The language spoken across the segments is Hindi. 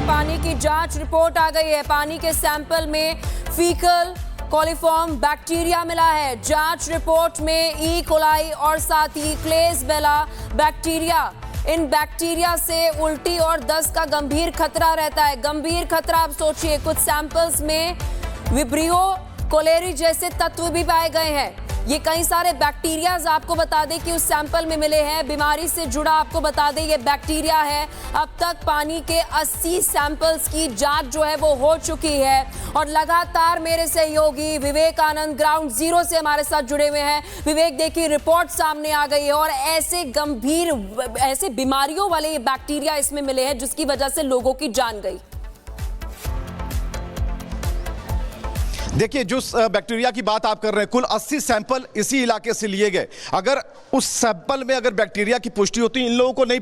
पानी की जांच रिपोर्ट आ गई है। पानी के सैंपल में फीकल कोलिफॉर्म बैक्टीरिया मिला है। जांच रिपोर्ट में ई कोलाई और साथ ही क्लेसबेला बैक्टीरिया, इन बैक्टीरिया से उल्टी और दस्त का गंभीर खतरा रहता है। गंभीर खतरा, आप सोचिए, कुछ सैंपल्स में विब्रियो कोलेरी जैसे तत्व भी पाए गए हैं। ये कई सारे बैक्टीरियाज आपको बता दें कि उस सैंपल में मिले हैं। बीमारी से जुड़ा आपको बता दें ये बैक्टीरिया है। अब तक पानी के 80 सैंपल्स की जांच जो है वो हो चुकी है और लगातार मेरे सहयोगी विवेक आनंद ग्राउंड जीरो से हमारे साथ जुड़े हुए हैं। विवेक, देखिए रिपोर्ट सामने आ गई है और ऐसे गंभीर, ऐसे बीमारियों वाले ये बैक्टीरिया इसमें मिले हैं जिसकी वजह से लोगों की जान गई। देखिए, जो बैक्टीरिया की बात आप कर रहे हैं, कुल 80 सैंपल इसी इलाके से लिए गए। अगर उस सैंपल में अगर बैक्टीरिया की पुष्टि होती, इन लोगों को नहीं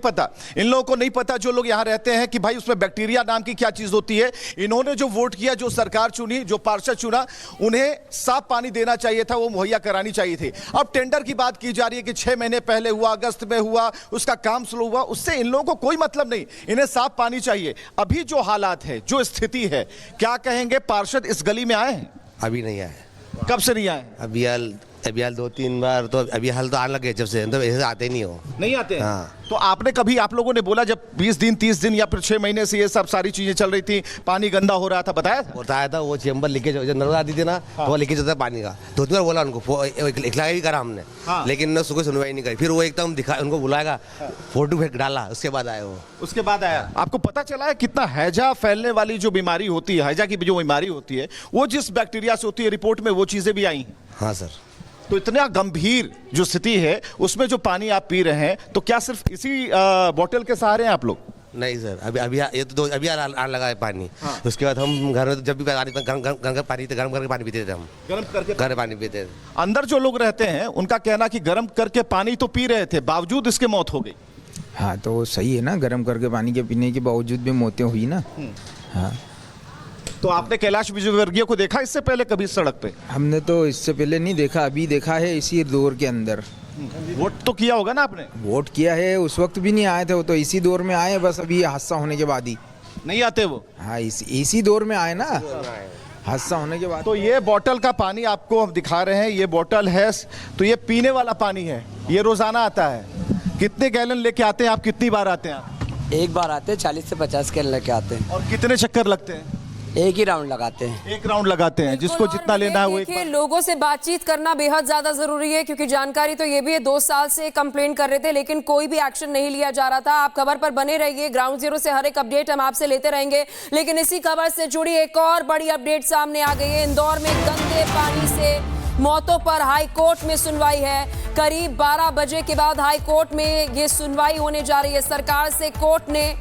पता, जो लोग यहाँ रहते हैं कि भाई उसमें बैक्टीरिया नाम की क्या चीज होती है। इन्होंने जो वोट किया, जो सरकार चुनी, जो पार्षद चुना, उन्हें साफ पानी देना चाहिए था, वो मुहैया करानी चाहिए थी। अब टेंडर की बात की जा रही है कि 6 महीने पहले हुआ, अगस्त में हुआ, उसका काम शुरू हुआ, उससे इन लोगों को कोई मतलब नहीं। इन्हें साफ पानी चाहिए। अभी जो हालात है, जो स्थिति है, क्या कहेंगे? पार्षद इस गली में आए हैं? अभी नहीं आए। कब से नहीं आए? अभी हाल 2-3 बार तो अभी हाल तो आने लगे जब से, तो ऐसे आते नहीं हो। नहीं आते हैं? हाँ। तो आपने कभी, आप लोगों ने बोला जब 20 दिन 30 दिन या फिर 6 महीने से ये सब सारी चीजें चल रही थी, पानी गंदा हो रहा था, बताया था? वो चेंबर लीकेज, नर्मदा आती थी ना, हाँ। वो लीकेज होता है पानी का। 2-3 बार बोला उनको, इखला भी करा हमने, हाँ। लेकिन सुबह सुनवाई नहीं करी। फिर वो एकदम दिखा, उनको बुलाएगा, हाँ। फोटो फेंक डाला, उसके बाद आए वो। उसके बाद आया। आपको पता चला है कितना हैजा फैलने वाली जो बीमारी होती है, हैजा की जो बीमारी होती है, वो जिस बैक्टीरिया से होती है, रिपोर्ट में वो चीजें भी आई हैं? हाँ सर। तो इतना गंभीर जो स्थिति है, उसमें जो पानी आप पी रहे हैं, तो क्या सिर्फ इसी बोतल के सहारे हैं आप लोग? नहीं सर, अभी ये तो अभी आने लगा है पानी, हाँ। उसके बाद हम घर में जब भी गरम करके पानी पीते थे, हम गर्म करके पानी पीते थे। अंदर जो लोग रहते हैं उनका कहना कि गर्म करके पानी तो पी रहे थे, बावजूद इसके मौत हो गई। हाँ, तो सही है ना, गर्म करके पानी के पीने के बावजूद भी मौतें हुई ना। हाँ। तो आपने कैलाश विजयवर्गीय को देखा इससे पहले कभी सड़क पे? हमने तो इससे पहले नहीं देखा, अभी देखा है इसी दौर के अंदर। वोट तो किया होगा ना आपने? वोट किया है, उस वक्त भी नहीं आए थे, वो तो इसी दौर में आए, बस अभी हादसा होने के बाद ही नहीं आते वो। हाँ, इसी दौर में आए ना, हादसा होने के बाद। तो ये बोतल का पानी आपको हम दिखा रहे हैं, ये बोतल है, तो ये पीने वाला पानी है, ये रोजाना आता है। कितने गैलन लेके आते हैं आप? कितनी बार आते हैं आप? एक बार आते हैं, 40 से 50 गैलन लेके आते हैं। और कितने चक्कर लगते हैं? एक ही राउंड लगाते हैं। एक राउंड लगाते हैं, जिसको जितना लेना है वो एक बार। लोगों से बातचीत करना बेहद ज्यादा जरूरी है, क्योंकि जानकारी तो ये भी है 2 साल से कंप्लेन कर रहे थे, लेकिन कोई भी एक्शन नहीं लिया जा रहा था। आप खबर पर बने रहिए, ग्राउंड जीरो से हर एक अपडेट हम आपसे लेते रहेंगे। लेकिन इसी खबर से जुड़ी एक और बड़ी अपडेट सामने आ गई है। इंदौर में गंदे पानी से मौतों पर हाई कोर्ट में सुनवाई है। करीब 12 बजे के बाद हाई कोर्ट में ये सुनवाई होने जा रही है। सरकार से कोर्ट ने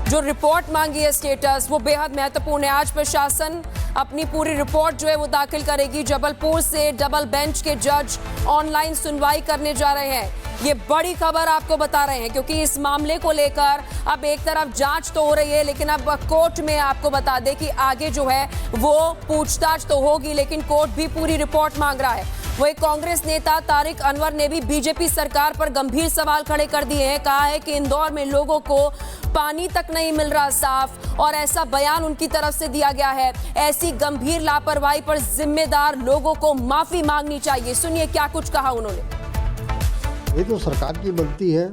जो रिपोर्ट मांगी है, स्टेटस, वो बेहद महत्वपूर्ण है। आज प्रशासन अपनी पूरी रिपोर्ट जो है वो दाखिल करेगी। जबलपुर से डबल बेंच के जज ऑनलाइन सुनवाई करने जा रहे हैं। ये बड़ी खबर आपको बता रहे हैं, क्योंकि इस मामले को लेकर अब एक तरफ जांच तो हो रही है, लेकिन अब कोर्ट में आपको बता दें कि आगे जो है वो पूछताछ तो होगी, लेकिन कोर्ट भी पूरी रिपोर्ट मांग रहा है। वही कांग्रेस नेता तारिक अनवर ने भी बीजेपी सरकार पर गंभीर सवाल खड़े कर दिए हैं। कहा है कि इंदौर में लोगों को पानी तक नहीं मिल रहा साफ, और ऐसा बयान उनकी तरफ से दिया गया है। ऐसी गंभीर लापरवाही पर जिम्मेदार लोगों को माफी मांगनी चाहिए। सुनिए क्या कुछ कहा उन्होंने। ये तो सरकार की गलती है,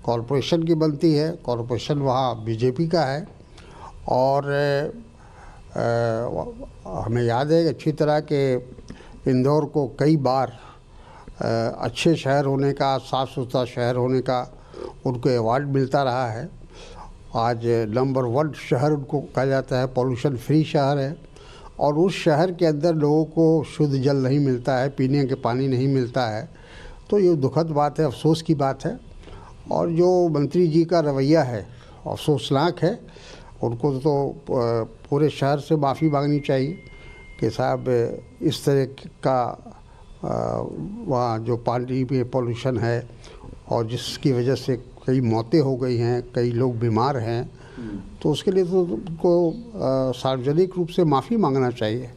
कॉरपोरेशन की गलती है। कॉरपोरेशन वहाँ बीजेपी का है, और हमें याद है अच्छी तरह कि इंदौर को कई बार अच्छे शहर होने का, साफ़ सुथरा शहर होने का उनको अवार्ड मिलता रहा है। आज नंबर 1 शहर उनको कहा जाता है, पॉल्यूशन फ्री शहर है। और उस शहर के अंदर लोगों को शुद्ध जल नहीं मिलता है, पीने के पानी नहीं मिलता है। तो ये दुखद बात है, अफसोस की बात है। और जो मंत्री जी का रवैया है अफसोसनाक है। उनको तो पूरे शहर से माफ़ी मांगनी चाहिए कि साहब इस तरह का वहाँ जो पानी में पोल्यूशन है, और जिसकी वजह से कई मौतें हो गई हैं, कई लोग बीमार हैं, तो उसके लिए तो उनको सार्वजनिक रूप से माफ़ी मांगना चाहिए।